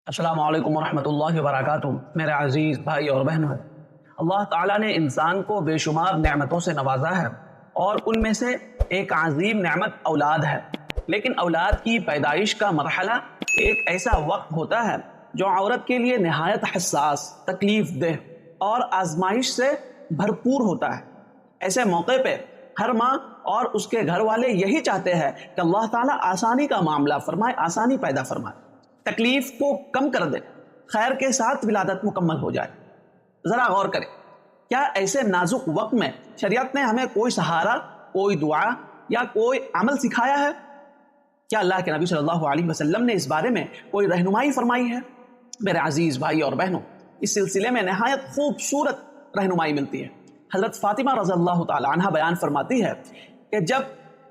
السلام علیکم ورحمۃ اللہ وبرکاتہ۔ میرے عزیز بھائی اور بہنوں، اللہ تعالیٰ نے انسان کو بے شمار نعمتوں سے نوازا ہے اور ان میں سے ایک عظیم نعمت اولاد ہے۔ لیکن اولاد کی پیدائش کا مرحلہ ایک ایسا وقت ہوتا ہے جو عورت کے لیے نہایت حساس، تکلیف دہ اور آزمائش سے بھرپور ہوتا ہے۔ ایسے موقع پہ ہر ماں اور اس کے گھر والے یہی چاہتے ہیں کہ اللہ تعالیٰ آسانی کا معاملہ فرمائے، آسانی پیدا فرمائے، تکلیف کو کم کر دے، خیر کے ساتھ ولادت مکمل ہو جائے۔ ذرا غور کریں، کیا ایسے نازک وقت میں شریعت نے ہمیں کوئی سہارا، کوئی دعا یا کوئی عمل سکھایا ہے؟ کیا اللہ کے نبی صلی اللہ علیہ وسلم نے اس بارے میں کوئی رہنمائی فرمائی ہے؟ میرے عزیز بھائی اور بہنوں، اس سلسلے میں نہایت خوبصورت رہنمائی ملتی ہے۔ حضرت فاطمہ رضی اللہ تعالی عنہ بیان فرماتی ہے کہ جب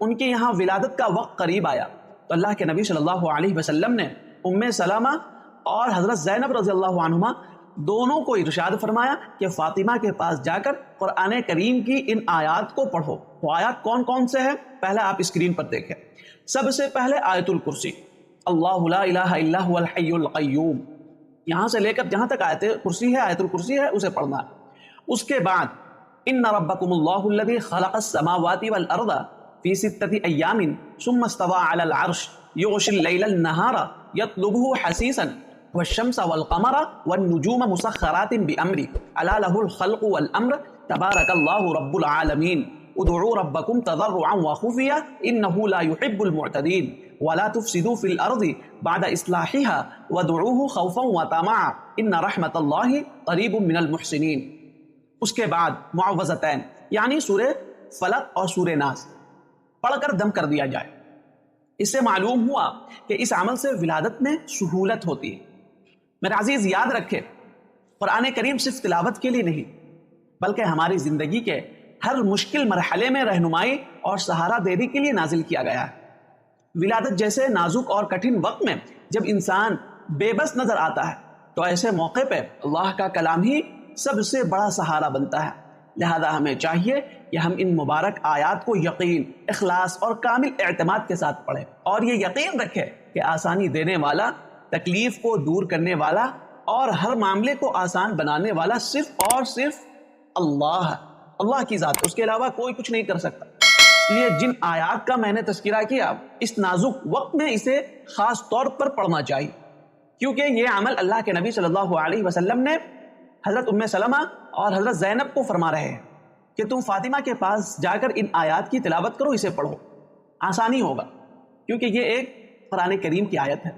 ان کے یہاں ولادت کا وقت قریب آیا تو اللہ کے نبی صلی اللہ علیہ وسلم نے ام سلمہ اور حضرت زینب رضی اللہ عنہما دونوں کو ارشاد فرمایا کہ فاطمہ کے پاس جا کر قرآن کریم کی ان آیات کو پڑھو۔ وہ آیات کون کون سے ہیں؟ پہلے آپ اسکرین پر دیکھیں۔ سب سے پہلے آیت الکرسی، اللہ لا الہ الا هو الحی القیوم، یہاں سے لے کر جہاں تک آیت کرسی ہے، آیت الکرسی ہے، اسے پڑھنا ہے۔ اس کے بعد ان ربکم اللہ الذی خلق السماوات والارض فی 6 ایام ثم استوى علی العرش یغشی اللیل النہار یطلبہ حسیسا والشمس والقمر والنجوم مسخرات بأمره الا له الخلق والامر تبارک اللہ رب العالمین ادعوا ربکم تضرعا وخفیا انه لا يحب المعتدین ولا تفسدوا في الارض بعد اصلاحها وادعوه خوفا وطمعا ان رحمت اللہ قریب من المحسنین۔ اس کے بعد معوذتین یعنی سورہ فلق اور سورہ ناس پڑھ کر دم کر دیا جائے۔ اس سے معلوم ہوا کہ اس عمل سے ولادت میں سہولت ہوتی ہے۔ میرے عزیز یاد رکھے، قرآن کریم صرف تلاوت کے لیے نہیں بلکہ ہماری زندگی کے ہر مشکل مرحلے میں رہنمائی اور سہارا دینے کے لیے نازل کیا گیا ہے۔ ولادت جیسے نازک اور کٹھن وقت میں جب انسان بے بس نظر آتا ہے تو ایسے موقع پہ اللہ کا کلام ہی سب سے بڑا سہارا بنتا ہے۔ لہذا ہمیں چاہیے کہ ہم ان مبارک آیات کو یقین، اخلاص اور کامل اعتماد کے ساتھ پڑھیں اور یہ یقین رکھیں کہ آسانی دینے والا، تکلیف کو دور کرنے والا اور ہر معاملے کو آسان بنانے والا صرف اور صرف اللہ ہے۔ اللہ کی ذات، اس کے علاوہ کوئی کچھ نہیں کر سکتا۔ یہ جن آیات کا میں نے تذکرہ کیا، اس نازک وقت میں اسے خاص طور پر پڑھنا چاہیے، کیونکہ یہ عمل اللہ کے نبی صلی اللہ علیہ وسلم نے حضرت ام سلمہ اور حضرت زینب کو فرما رہے ہیں کہ تم فاطمہ کے پاس جا کر ان آیات کی تلاوت کرو، اسے پڑھو، آسانی ہوگا، کیونکہ یہ ایک قرآن کریم کی آیت ہے۔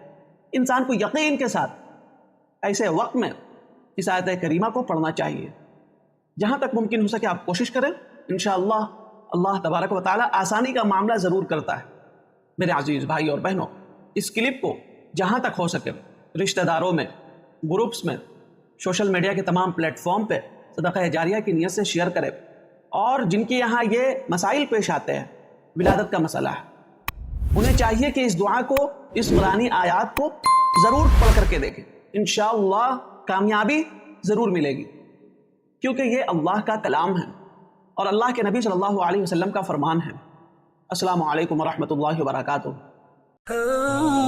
انسان کو یقین کے ساتھ ایسے وقت میں اس آیت کریمہ کو پڑھنا چاہیے۔ جہاں تک ممکن ہو سکے آپ کوشش کریں، انشاءاللہ اللہ تبارک و تعالی آسانی کا معاملہ ضرور کرتا ہے۔ میرے عزیز بھائی اور بہنوں، اس کلپ کو جہاں تک ہو سکے رشتہ داروں میں، گروپس میں، سوشل میڈیا کے تمام پلیٹ فارم پہ صدقہ جاریہ کی نیت سے شیئر کریں، اور جن کے یہاں یہ مسائل پیش آتے ہیں، ولادت کا مسئلہ ہے، انہیں چاہیے کہ اس دعا کو، اس قرآنی آیات کو ضرور پڑھ کر کے دیکھیں۔ انشاءاللہ کامیابی ضرور ملے گی، کیونکہ یہ اللہ کا کلام ہے اور اللہ کے نبی صلی اللہ علیہ وسلم کا فرمان ہے۔ السلام علیکم ورحمۃ اللہ وبرکاتہ۔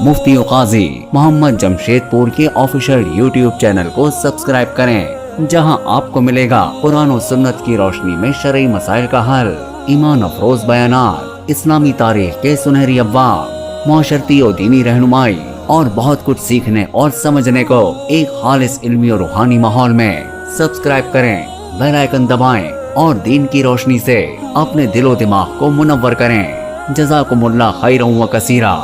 مفتی و قاضی محمد جمشید پور کے آفیشیل یوٹیوب چینل کو سبسکرائب کریں، جہاں آپ کو ملے گا قرآن و سنت کی روشنی میں شرعی مسائل کا حل، ایمان افروز بیانات، اسلامی تاریخ کے سنہری ابواب، معاشرتی و دینی رہنمائی اور بہت کچھ سیکھنے اور سمجھنے کو ایک خالص علمی اور روحانی ماحول میں۔ سبسکرائب کریں، بیل آئیکن دبائیں اور دین کی روشنی سے اپنے دل و دماغ کو منور کریں۔ جزاکم اللہ خیرا و کثیرا۔